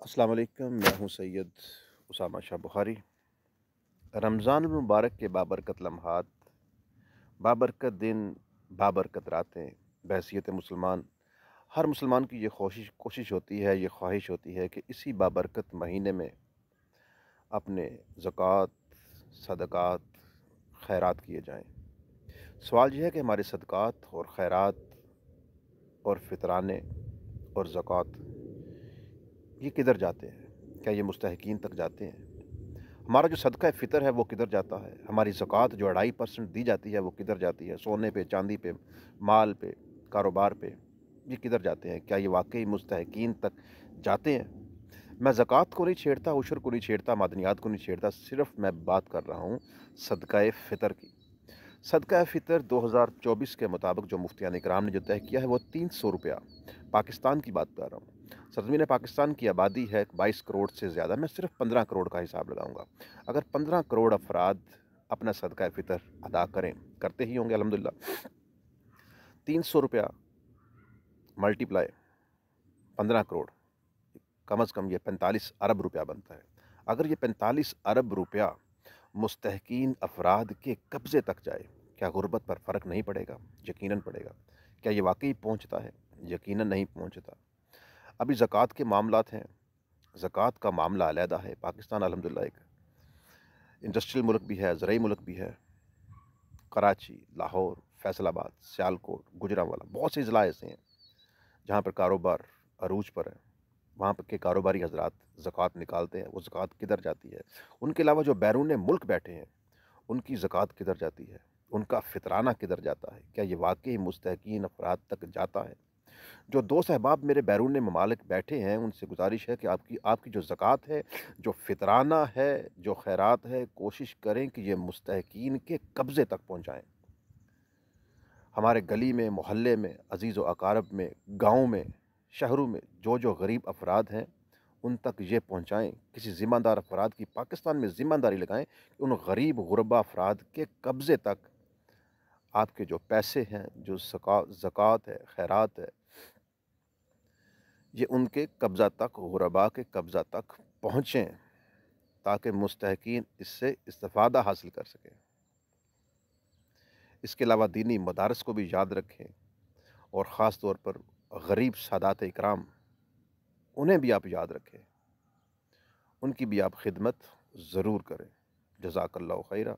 अस्सलाम वालेकुम। मैं हूँ सैयद उसामा शाह बुखारी। रमज़ान मुबारक के बाबरकत लम्हात, बाबरकत दिन, बाबरकत रातें बहैसियत मुसलमान हर मुसलमान की ये कोशिश होती है, ये ख्वाहिश होती है कि इसी बाबरकत महीने में अपने ज़कात, सदक़ात, खैरात किए जाएँ। सवाल ये है कि हमारे सदक़ात और खैरात और फ़ितराने और ज़कात ये किधर जाते हैं? क्या ये मुस्तहक़ीन तक जाते हैं? हमारा जो सदका फ़ितर है वो किधर जाता है? हमारी ज़कात जो 2.5% दी जाती है वो किधर जाती है? सोने पे, चांदी पे, माल पे, कारोबार पे, ये किधर जाते हैं? क्या ये वाक़ई मुस्तहक़ीन तक जाते हैं? मैं ज़कात को नहीं छेड़ता, उशर को नहीं छेड़ता, मादनियात को नहीं छेड़ता, सिर्फ़ मैं बात कर रहा हूँ सदका फ़ितर की। सदका फ़ितर 2024 के मुताबिक जो मुफ्तियान इकराम ने जो तय किया है वो ₹300 पाकिस्तान की बात कर रहा हूँ। सरज़मीन पाकिस्तान की आबादी है 22 करोड़ से ज़्यादा, मैं सिर्फ 15 करोड़ का हिसाब लगाऊंगा। अगर 15 करोड़ अफराद अपना सदका फ़ितर अदा करें, करते ही होंगे अल्हम्दुलिल्लाह, ₹300 मल्टीप्लाई 15 करोड़, कम अज़ कम ये 45 अरब रुपया बनता है। अगर ये 45 अरब रुपया मुस्तहकीन अफराद के कब्ज़े तक जाए, क्या गुर्बत पर फ़र्क नहीं पड़ेगा? यकीनन पड़ेगा। क्या ये वाक़ई पहुँचता है? यकीनन नहीं पहुँचता। अभी ज़कात के मामलात हैं, ज़कात का मामला अलहदा है। पाकिस्तान अल्हम्दुलिल्लाह एक इंडस्ट्रियल मुल्क भी है, ज़रई मुल्क भी है। कराची, लाहौर, फैसलाबाद, सियालकोट, गुजरांवाला बहुत से ज़िला ऐसे हैं जहाँ पर कारोबार अरूज पर है। वहाँ पर के कारोबारी हज़रात ज़कात निकालते हैं। वो ज़कात किधर जाती है? उनके अलावा जो बैरून मुल्क बैठे हैं, उनकी ज़कात किधर जाती है? उनका फ़ितराना किधर जाता है? क्या ये वाक़ई मुस्तहक़ीन अफ़राद तक जाता है? जो दोस्त अहबाब मेरे बैरून ममालिक बैठे हैं, उनसे गुज़ारिश है कि आपकी आपकी जो ज़कात है, जो फ़ितराना है, जो खैरात है, कोशिश करें कि ये मुस्तहक़ीन के कब्ज़े तक पहुँचाएँ। हमारे गली में, मोहल्ले में, अज़ीज़ व अक़ारब में, गाँव में, शहरों में जो गरीब अफ़राद हैं, उन तक ये पहुँचाएँ। किसी ज़िम्मेदार अफ़राद की पाकिस्तान में ज़िम्मेदारी लगाएँ कि उन गरीब गुरबा अफ़राद के कब्ज़े तक आपके जो पैसे हैं, जो ज़कात है, खैरात है, ये उनके कब्ज़ा तक, गुरबा के कब्ज़ा तक पहुँचें, ताकि मुस्तहक़ीन इससे इस्तिफ़ादा हासिल कर सकें। इसके अलावा दीनी मदारस को भी याद रखें और ख़ास तौर पर गरीब सादात इकराम, उन्हें भी आप याद रखें, उनकी भी आप खिदमत ज़रूर करें। जज़ाकल्लाहु खैरा।